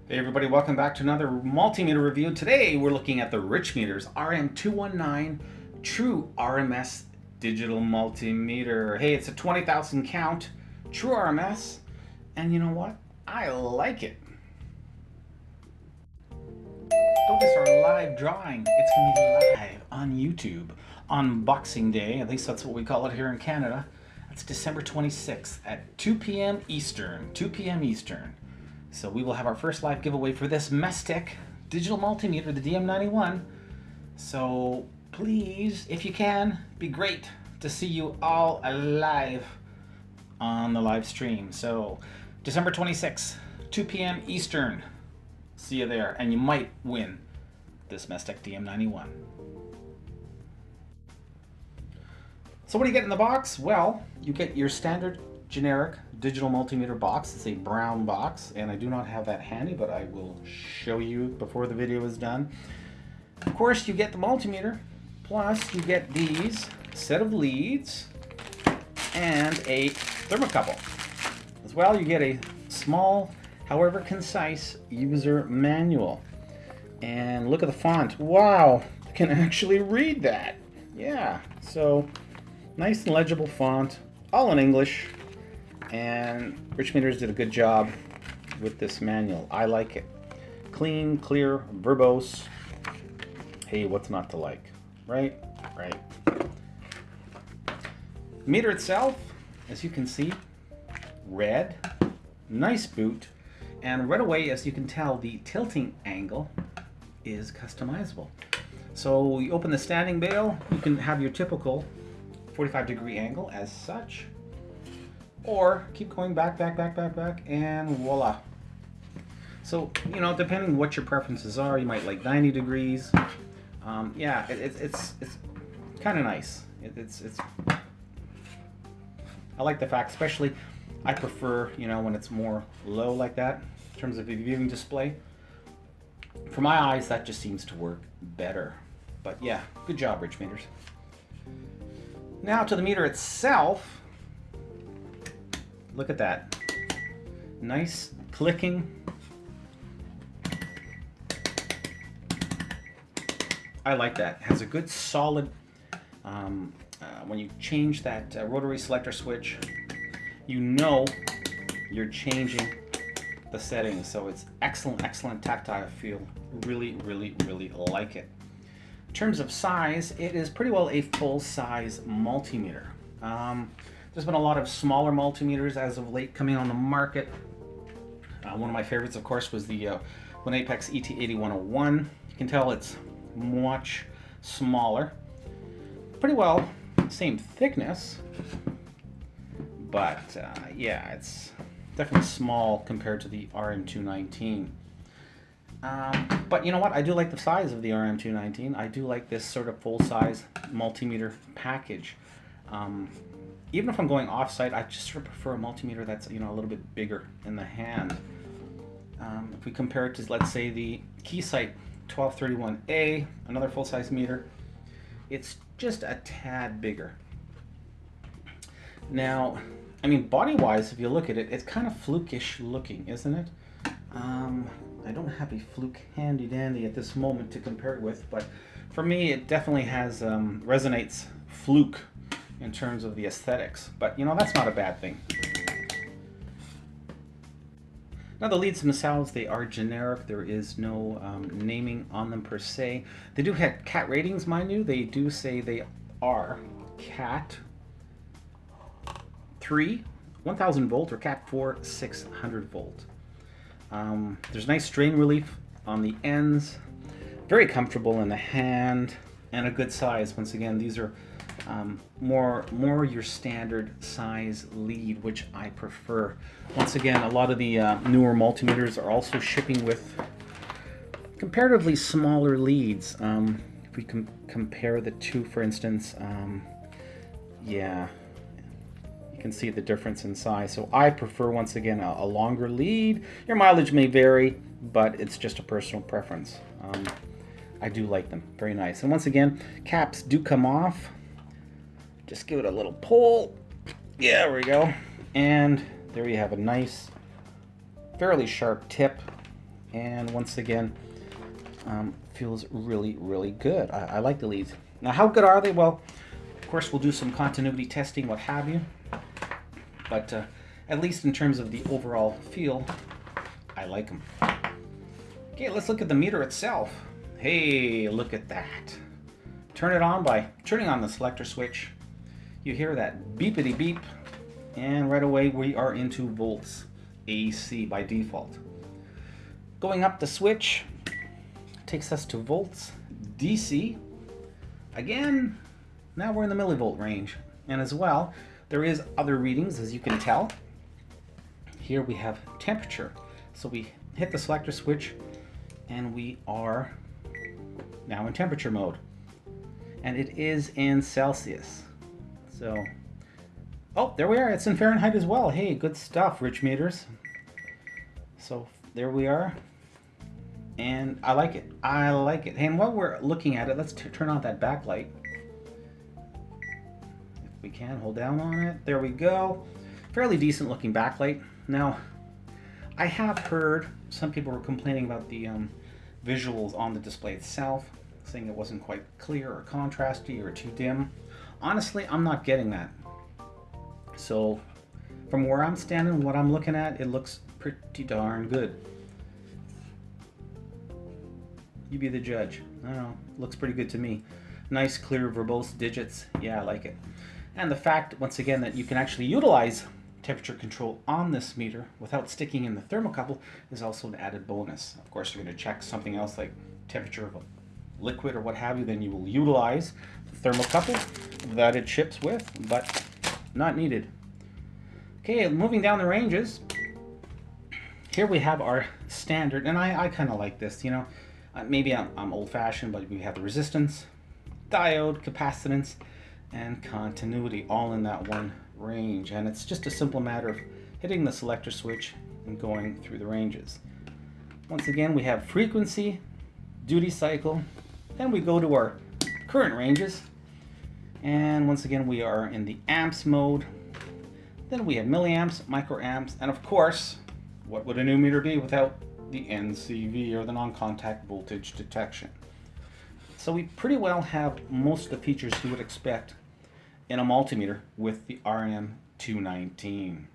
Hey everybody, welcome back to another multimeter review. Today we're looking at the Richmeters RM219 True RMS Digital Multimeter. Hey, it's a 20,000 count True RMS, and you know what? I like it. Don't miss our live drawing. It's going to be live on YouTube on Boxing Day. At least that's what we call it here in Canada. That's December 26th at 2 p.m. Eastern. 2 p.m. Eastern. So we will have our first live giveaway for this Mestec digital multimeter, the DM91. So please, if you can, be great to see you all alive on the live stream. So December 26th, 2 p.m. Eastern. See you there, and you might win this Mestec DM91. So what do you get in the box? Well, you get your standard generic digital multimeter box. It's a brown box, and I do not have that handy, but I will show you before the video is done. Of course, you get the multimeter, plus you get these set of leads and a thermocouple. As well, you get a small, however concise, user manual. And look at the font. Wow, you can actually read that. Yeah, so nice and legible font, all in English. And Richmeters did a good job with this manual. I like it. Clean, clear, verbose. Hey, what's not to like? Right? Right. Meter itself, as you can see, red, nice boot, and right away, as you can tell, the tilting angle is customizable. So you open the standing bail, you can have your typical 45-degree angle as such, or keep going back, and voila. So, you know, depending what your preferences are, you might like 90 degrees. Yeah, it's kind of nice. I like the fact, especially, I prefer, you know, when it's more low like that, in terms of the viewing display. For my eyes, that just seems to work better. But yeah, good job, Richmeters. Now to the meter itself. Look at that. Nice clicking. I like that. It has a good solid, when you change that rotary selector switch, you know you're changing the settings. So it's excellent tactile feel. Really like it. In terms of size, it is pretty well a full-size multimeter. There's been a lot of smaller multimeters as of late coming on the market. One of my favorites, of course, was the Apex ET8101. You can tell it's much smaller. Pretty well same thickness, but yeah, it's definitely small compared to the RM219. But you know what? I do like the size of the RM219. I do like this sort of full-size multimeter package. Even if I'm going off-site, I just sort of prefer a multimeter that's, you know, a little bit bigger in the hand. If we compare it to, let's say, the Keysight 1231A, another full-size meter, it's just a tad bigger. Now, I mean, body-wise, if you look at it, it's kind of flukish looking, isn't it? I don't have a fluke handy-dandy at this moment to compare it with, but for me, it definitely has resonates fluke in terms of the aesthetics. But, you know, that's not a bad thing. Now, the leads themselves, they are generic. There is no naming on them per se. They do have CAT ratings, mind you. They do say they are CAT 3, 1000 volt, or CAT 4, 600 volt. There's nice strain relief on the ends, very comfortable in the hand, and a good size. Once again, these are more your standard size lead, which I prefer. Once again, a lot of the newer multimeters are also shipping with comparatively smaller leads. If we compare the two, for instance, yeah, you can see the difference in size. So I prefer, once again, a longer lead. Your mileage may vary, but it's just a personal preference. I do like them. Very nice. And once again, caps do come off. Just give it a little pull. Yeah, there we go. And there you have a nice, fairly sharp tip And once again, feels really, really good. I like the leads. Now, how good are they? Well, of course, we'll do some continuity testing, what have you. But at least in terms of the overall feel, I like them. Okay, let's look at the meter itself. Hey, look at that. Turn it on by turning on the selector switch. You hear that beepity beep, and right away we are into volts, AC by default. Going up the switch takes us to volts, DC. Again, now we're in the millivolt range. And as well, there is other readings, as you can tell. Here we have temperature. So we hit the selector switch and we are now in temperature mode. And it is in Celsius. So, oh, there we are. It's in Fahrenheit as well. Hey, good stuff, Richmeters. So there we are. And I like it. I like it. And while we're looking at it, let's turn on that backlight. If we can, hold down on it. There we go. Fairly decent looking backlight. Now, I have heard some people were complaining about the visuals on the display itself, saying it wasn't quite clear or contrasty or too dim. Honestly, I'm not getting that. So, from where I'm standing, what I'm looking at, it looks pretty darn good. You be the judge. I don't know, looks pretty good to me. Nice, clear, verbose digits. Yeah, I like it. And the fact, once again, that you can actually utilize temperature control on this meter without sticking in the thermocouple is also an added bonus. Of course, you're going to check something else like temperature of a liquid or what have you, then you will utilize the thermocouple that it ships with, but not needed. Okay, moving down the ranges, here we have our standard, and I kind of like this, you know. Maybe I'm old-fashioned, but we have the resistance, diode, capacitance, and continuity all in that one range. And it's just a simple matter of hitting the selector switch and going through the ranges. Once again, we have frequency, duty cycle, then we go to our current ranges. And once again, we are in the amps mode. Then we have milliamps, microamps, and of course, what would a new meter be without the NCV, or the non-contact voltage detection? So we pretty well have most of the features you would expect in a multimeter with the RM219.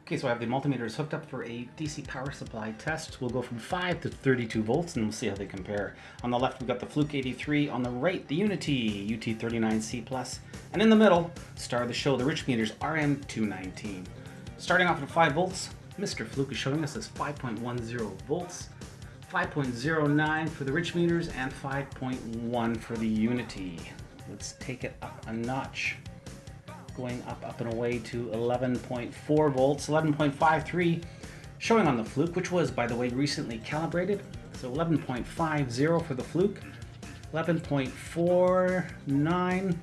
Okay, so I have the multimeters hooked up for a DC power supply test. We'll go from 5 to 32 volts and we'll see how they compare. On the left we've got the Fluke 83, on the right the Unity UT39C+, and in the middle, star of the show, the Richmeters RM219. Starting off at 5 volts, Mr. Fluke is showing us as 5.10 volts, 5.09 for the Richmeters, and 5.1 for the Unity. Let's take it up a notch. Going up and away to 11.4 volts, 11.53 showing on the Fluke, which was, by the way, recently calibrated. So 11.50 for the Fluke, 11.49,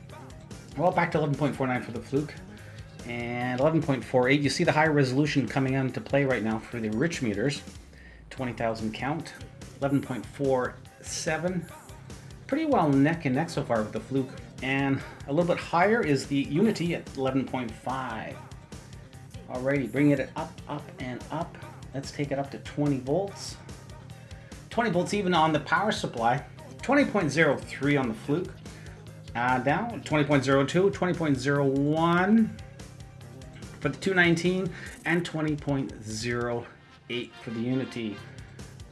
well, back to 11.49 for the Fluke, and 11.48. You see the high resolution coming into play right now for the Richmeters, 20,000 count, 11.47. Pretty well neck and neck so far with the Fluke. And a little bit higher is the Unity at 11.5. Alrighty, bringing it up, and up. Let's take it up to 20 volts. 20 volts even on the power supply. 20.03 on the Fluke. Down, 20.02, 20.01 for the 219, and 20.08 for the Unity.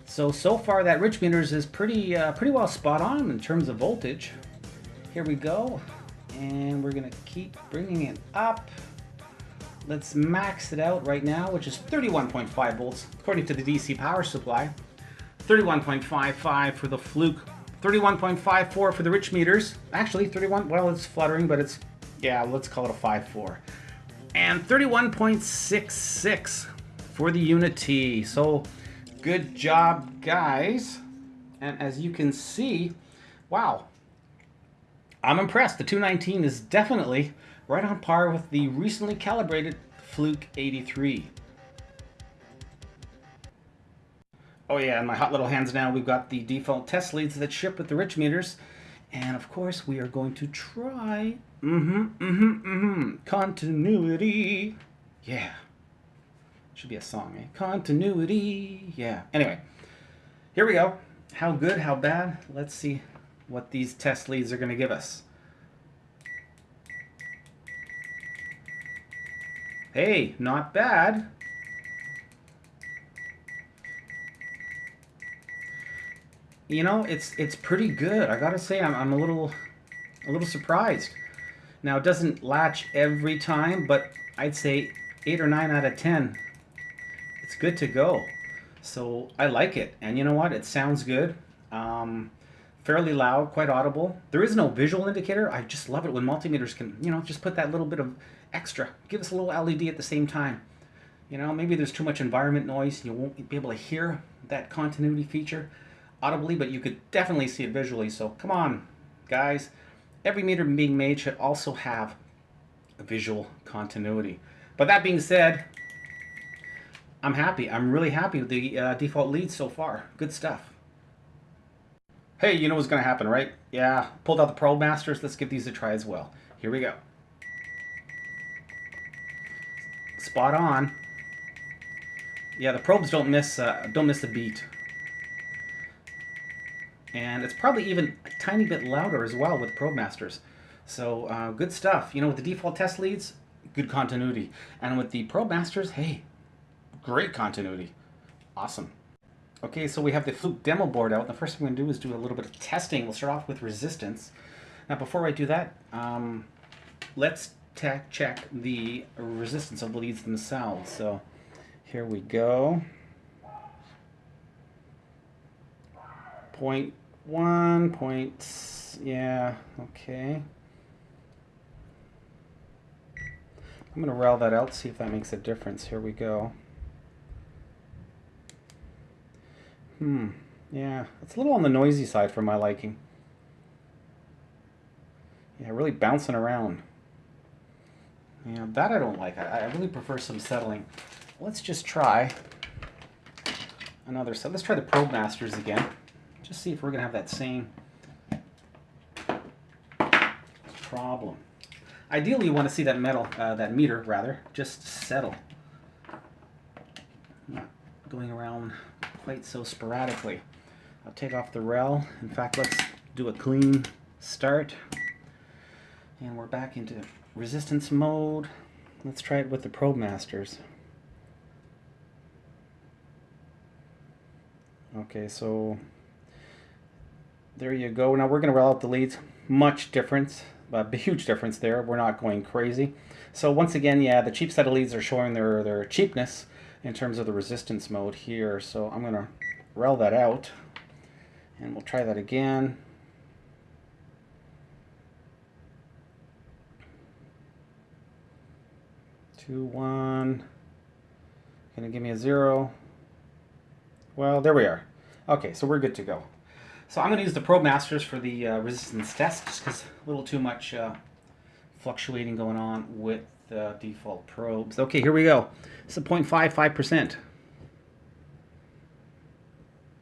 So far that Richmeters is pretty well spot on in terms of voltage. Here we go, and we're gonna keep bringing it up. Let's max it out right now, which is 31.5 volts according to the DC power supply. 31.55 for the Fluke. 31.54 for the Richmeters. Actually, 31. Well, it's fluttering, but it's, yeah, let's call it a 5.4. And 31.66 for the Unity. So, good job, guys. And as you can see, wow. I'm impressed. The 219 is definitely right on par with the recently calibrated Fluke 83. Oh yeah, in my hot little hands now, we've got the default test leads that ship with the Richmeters. And of course, we are going to try continuity. Yeah. Should be a song, eh? Continuity. Yeah. Anyway, Here we go. How good, how bad? Let's see what these test leads are going to give us. Hey, not bad. You know, it's pretty good. I gotta say, I'm a little surprised. Now, it doesn't latch every time, but I'd say 8 or 9 out of 10. It's good to go. So I like it. And you know what? It sounds good. Fairly loud, quite audible. There is no visual indicator. I just love it when multimeters can, you know, just put that little bit of extra. Give us a little LED at the same time. You know, maybe there's too much environment noise. You won't be able to hear that continuity feature audibly, but you could definitely see it visually. So come on, guys. Every meter being made should also have a visual continuity. But that being said, I'm happy. I'm really happy with the default leads so far. Good stuff. Hey, you know what's going to happen, right? Yeah, pulled out the Probe Masters. Let's give these a try as well. Here we go. Spot on. Yeah, the probes don't miss a beat. And it's probably even a tiny bit louder as well with Probe Masters. So good stuff. You know, with the default test leads, good continuity. And with the Probe Masters, hey, great continuity. Awesome. Okay, so we have the Fluke demo board out. The first thing we're going to do is do a little bit of testing. We'll start off with resistance. Now, before I do that, let's check the resistance of the leads themselves. So here we go. 0.1, yeah, okay. I'm going to roll that out, see if that makes a difference. Here we go. Yeah, it's a little on the noisy side for my liking. Yeah, really bouncing around. Yeah, that I don't like. I really prefer some settling. Let's just try another set. Let's try the Probe Masters again. Just see if we're going to have that same problem. Ideally, you want to see that that meter rather, just settle. Not going around quite so sporadically. I'll take off the rel. In fact, let's do a clean start. And we're back into resistance mode. Let's try it with the Probe Masters. Okay, so there you go. Now we're going to roll out the leads. Much difference, a huge difference there. We're not going crazy. So once again, yeah, the cheap set of leads are showing their cheapness in terms of the resistance mode here. So I'm going to roll that out, and we'll try that again. Two, one. Going to give me a 0. Well, there we are. Okay, so we're good to go. So I'm going to use the Probe Masters for the resistance test, just because a little too much fluctuating going on with the default probes. Okay, here we go. It's a 0.55%.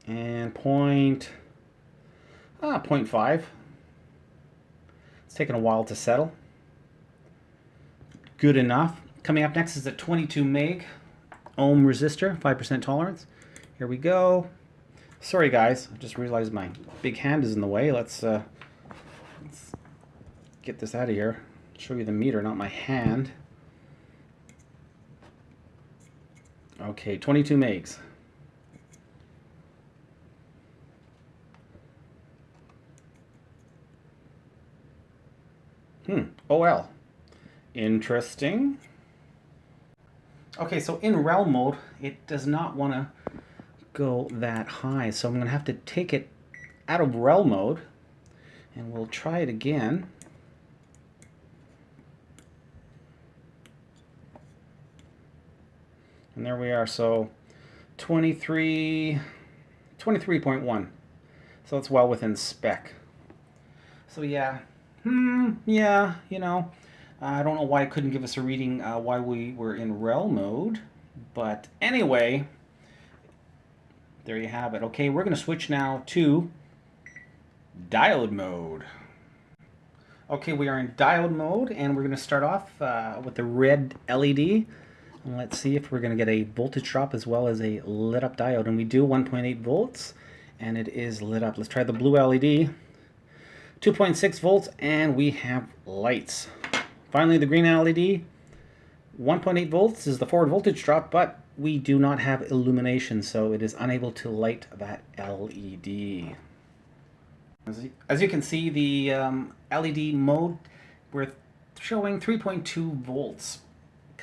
And 0.5. It's taken a while to settle. Good enough. Coming up next is a 22 meg ohm resistor, 5% tolerance. Here we go. Sorry guys, I just realized my big hand is in the way. Let's get this out of here. Show you the meter, not my hand. Okay, 22 megs. OL. Interesting. Okay, so in rel mode, it does not want to go that high, so I'm going to have to take it out of rel mode, and we'll try it again. And there we are, so 23.1. So it's well within spec. So yeah, yeah, you know, I don't know why it couldn't give us a reading while we were in rel mode, but anyway, there you have it. Okay, we're going to switch now to diode mode. Okay, we are in diode mode, and we're going to start off with the red LED. And let's see if we're going to get a voltage drop as well as a lit up diode. And we do 1.8 volts and it is lit up. Let's try the blue LED. 2.6 volts, and we have lights. Finally, the green LED. 1.8 volts is the forward voltage drop, but we do not have illumination, so it is unable to light that LED. As you can see, the LED mode, we're showing 3.2 volts.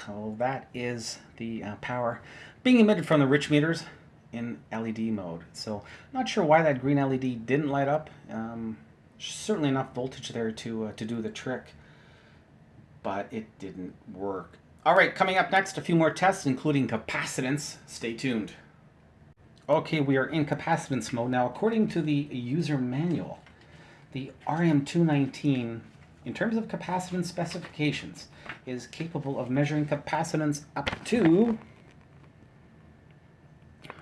So that is the power being emitted from the Richmeters in LED mode. So not sure why that green LED didn't light up. Certainly enough voltage there to do the trick, but it didn't work. All right, coming up next, a few more tests, including capacitance. Stay tuned. Okay, we are in capacitance mode now. According to the user manual, the RM219, in terms of capacitance specifications, is capable of measuring capacitance up to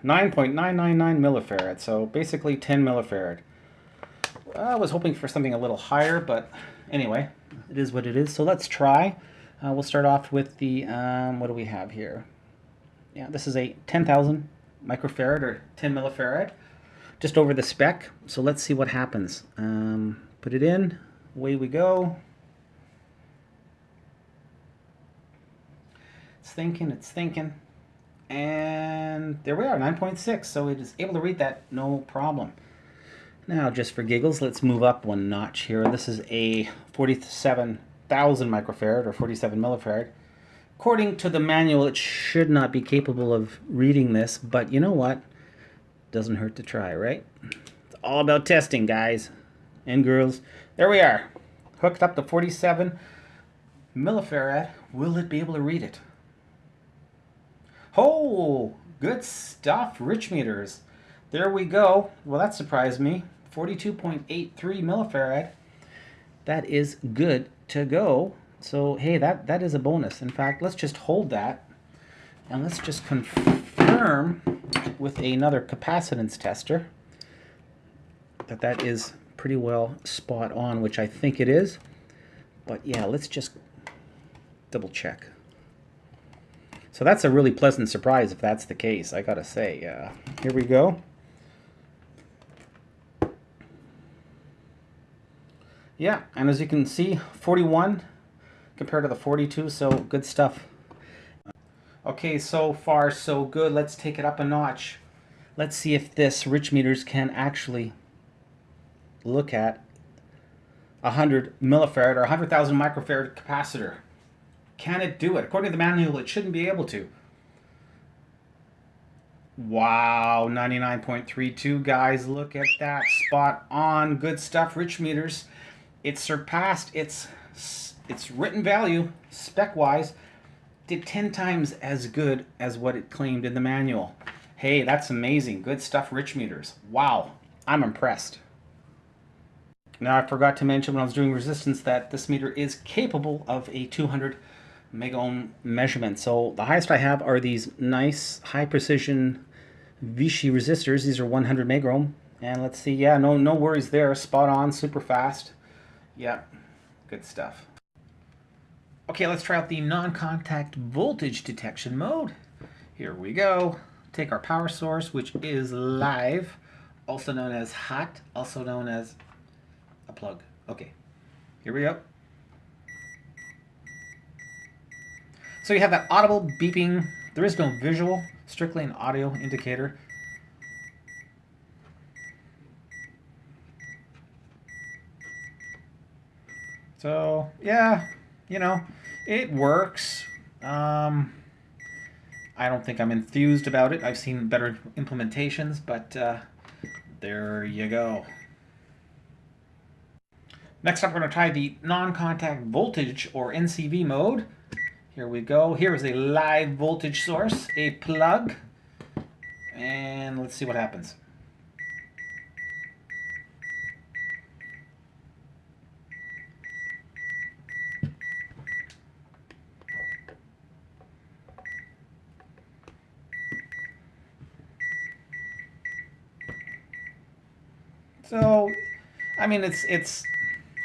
9.999 millifarad, so basically 10 millifarad. I was hoping for something a little higher, but anyway, it is what it is. So let's try. We'll start off with the, what do we have here? Yeah, this is a 10,000 microfarad or 10 millifarad, just over the spec. So let's see what happens. Put it in, away we go. It's thinking. And there we are, 9.6. So it is able to read that, no problem. Now, just for giggles, let's move up one notch here. This is a 47,000 microfarad or 47 millifarad. According to the manual, it should not be capable of reading this, but you know what? Doesn't hurt to try, right? It's all about testing, guys and girls. There we are, hooked up to 47 millifarad. Will it be able to read it? Oh, good stuff, Richmeters. There we go. Well, that surprised me. 42.83 millifarad. That is good to go. So, hey, that is a bonus. In fact, let's just hold that and let's just confirm with another capacitance tester that that is pretty well spot on, which I think it is. But yeah, let's just double check. So that's a really pleasant surprise if that's the case, I gotta say. Here we go. Yeah, and as you can see, 41 compared to the 42, so good stuff. Okay, so far so good. Let's take it up a notch. Let's see if this Richmeters can actually look at 100 millifarad or 100,000 microfarad capacitor. Can it do it? According to the manual, it shouldn't be able to. Wow, 99.32, guys. Look at that. Spot on. Good stuff, Richmeters. It surpassed its written value, spec-wise, did 10 times as good as what it claimed in the manual. Hey, that's amazing. Good stuff, Richmeters. Wow, I'm impressed. Now, I forgot to mention when I was doing resistance that this meter is capable of a 200 mega ohm measurement. So the highest I have are these nice high precision Vichy resistors. These are 100 mega ohm. And let's see, yeah, no worries there. Spot on, super fast. Yep, good stuff. Okay, let's try out the non-contact voltage detection mode. Here we go. Take our power source, which is live, also known as hot, also known as a plug. Okay, here we go. So you have that audible beeping. There is no visual, strictly an audio indicator. So, yeah, you know, it works. I don't think I'm enthused about it. I've seen better implementations, but there you go. Next up, we're going to try the non-contact voltage or NCV mode. Here we go. Here is a live voltage source, a plug, and let's see what happens. So, I mean, it's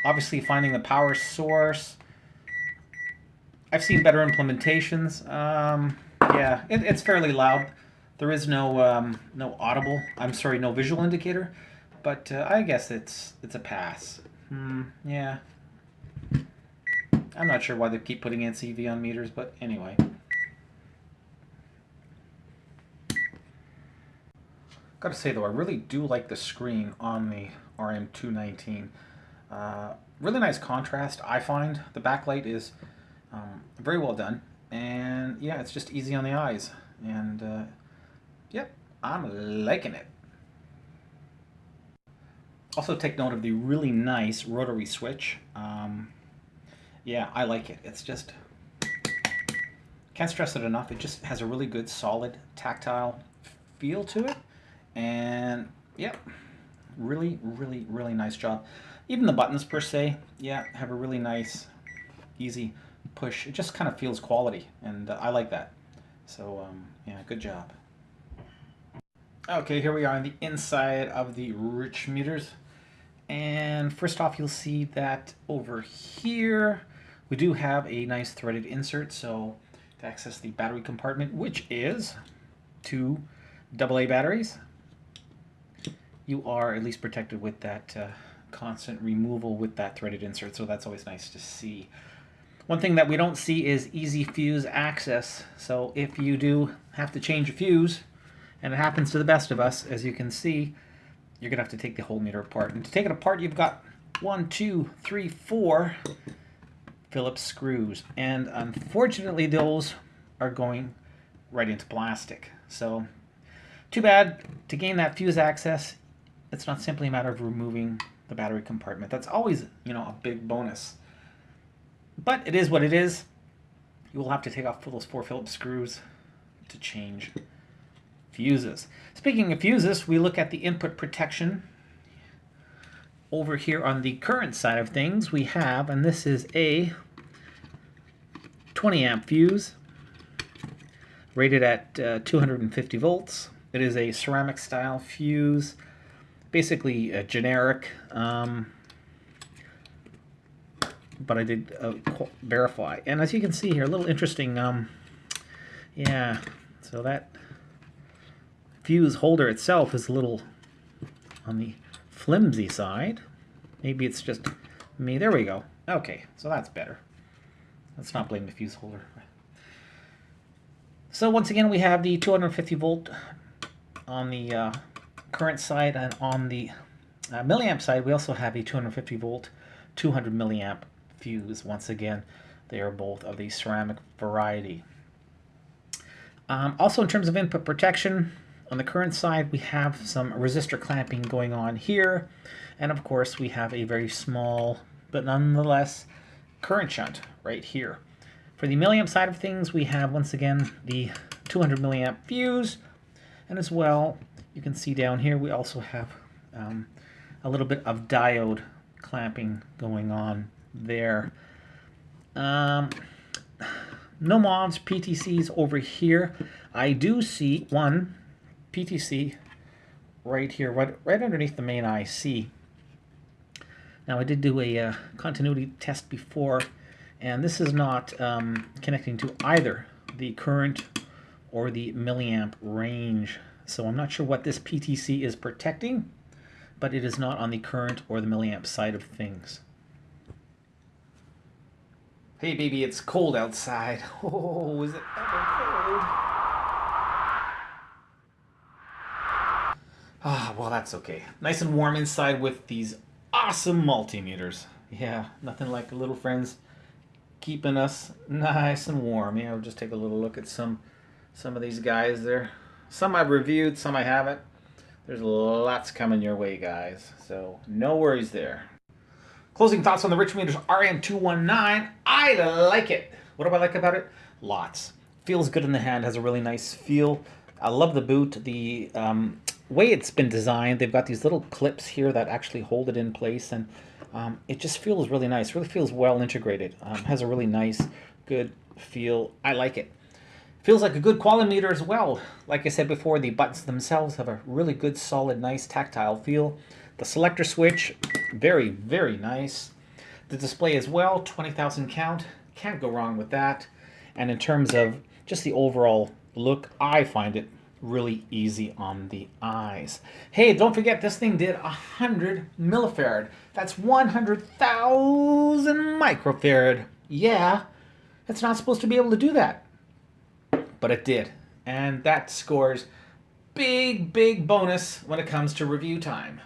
obviously finding the power source. I've seen better implementations. Yeah, it's fairly loud. There is no no visual indicator, but I guess it's a pass. Yeah. I'm not sure why they keep putting NCV on meters, but anyway. Gotta say though, I really do like the screen on the RM219. Really nice contrast, I find. The backlight is very well done, and yeah, it's just easy on the eyes. And yep, I'm liking it. Also take note of the really nice rotary switch. Yeah, I like it. It's just, can't stress it enough. It just has a really good, solid, tactile feel to it. And yep, really, really, really nice job. Even the buttons per se, yeah, have a really nice, easy push. It just kind of feels quality, and I like that. So yeah, good job. Okay, here we are on the inside of the Richmeters. And first off, you'll see that over here, we do have a nice threaded insert. So to access the battery compartment, which is 2 AA batteries, you are at least protected with that constant removal with that threaded insert. So that's always nice to see. One thing that we don't see is easy fuse access. So if you do have to change a fuse, and it happens to the best of us, as you can see, you're gonna have to take the whole meter apart. And to take it apart, you've got 1, 2, 3, 4 Phillips screws. And unfortunately, those are going right into plastic. So too bad. To gain that fuse access, it's not simply a matter of removing the battery compartment. That's always, you know, a big bonus. But it is what it is. You will have to take off those 4 Phillips screws to change fuses. Speaking of fuses, we look at the input protection. Over here on the current side of things, we have, and this is a 20 amp fuse rated at 250 volts. It is a ceramic style fuse, basically a generic, but I did verify. And as you can see here, a little interesting, yeah, so that fuse holder itself is a little on the flimsy side. Maybe it's just me. There we go. Okay, so that's better. Let's not blame the fuse holder. So once again, we have the 250 volt on the current side, and on the milliamp side, we also have a 250 volt, 200 milliamp fuse. Once again, they are both of the ceramic variety. Also, in terms of input protection, on the current side, we have some resistor clamping going on here. And of course, we have a very small, but nonetheless, current shunt right here. For the milliamp side of things, we have, once again, the 200 milliamp fuse. And as well, you can see down here, we also have a little bit of diode clamping going on there. No MOVs, PTCs over here. I do see one PTC right here, right underneath the main IC. Now I did do a continuity test before, and this is not connecting to either the current or the milliamp range. So I'm not sure what this PTC is protecting, but it is not on the current or the milliamp side of things. Hey baby, it's cold outside. Oh, is it ever cold? Ah, well, that's okay. Nice and warm inside with these awesome multimeters. Yeah, nothing like little friends keeping us nice and warm. Yeah, we'll just take a little look at some of these guys there. Some I've reviewed, some I haven't. There's lots coming your way, guys. So no worries there. Closing thoughts on the Richmeters RM219. I like it. What do I like about it? Lots. Feels good in the hand, has a really nice feel. I love the boot. The way it's been designed, they've got these little clips here that actually hold it in place, and it just feels really nice. Really feels well integrated. Has a really nice, good feel. I like it. Feels like a good quality meter as well. Like I said before, the buttons themselves have a really good, solid, nice tactile feel. The selector switch, very, very nice. The display as well, 20,000 count. Can't go wrong with that. And in terms of just the overall look, I find it really easy on the eyes. Hey, don't forget this thing did 100 millifarad. That's 100,000 microfarad. Yeah, it's not supposed to be able to do that, but it did. And that scores big bonus when it comes to review time.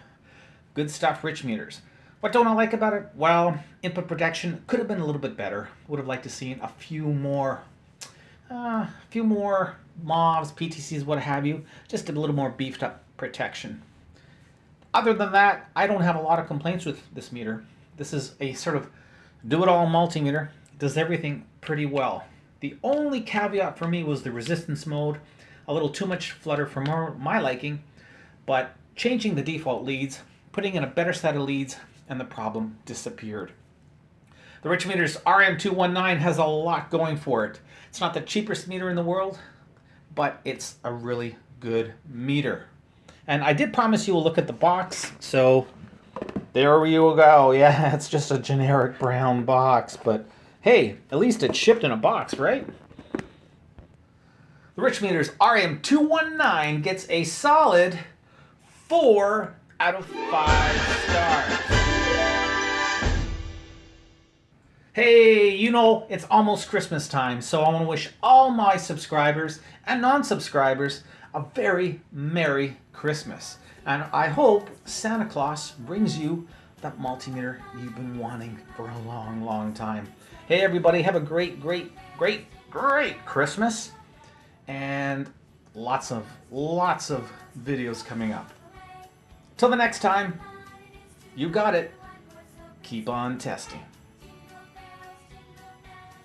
Good stuff, Richmeters. What don't I like about it? Well, input protection could have been a little bit better. Would have liked to see a few more MOVs, PTCs, what have you. Just a little more beefed up protection. Other than that, I don't have a lot of complaints with this meter. This is a sort of do-it-all multimeter. It does everything pretty well. The only caveat for me was the resistance mode. A little too much flutter for my liking, but changing the default leads, putting in a better set of leads, and the problem disappeared. The Richmeters RM219 has a lot going for it. It's not the cheapest meter in the world, but it's a really good meter. And I did promise you a look at the box, so there you go. Yeah, it's just a generic brown box, but hey, at least it's shipped in a box, right? The Richmeters RM219 gets a solid 4 out of 5 stars. Hey, you know, it's almost Christmas time, so I want to wish all my subscribers and non-subscribers a very Merry Christmas. And I hope Santa Claus brings you that multimeter you've been wanting for a long time. Hey everybody, have a great Christmas, and lots of videos coming up. Till the next time, you got it. Keep on testing.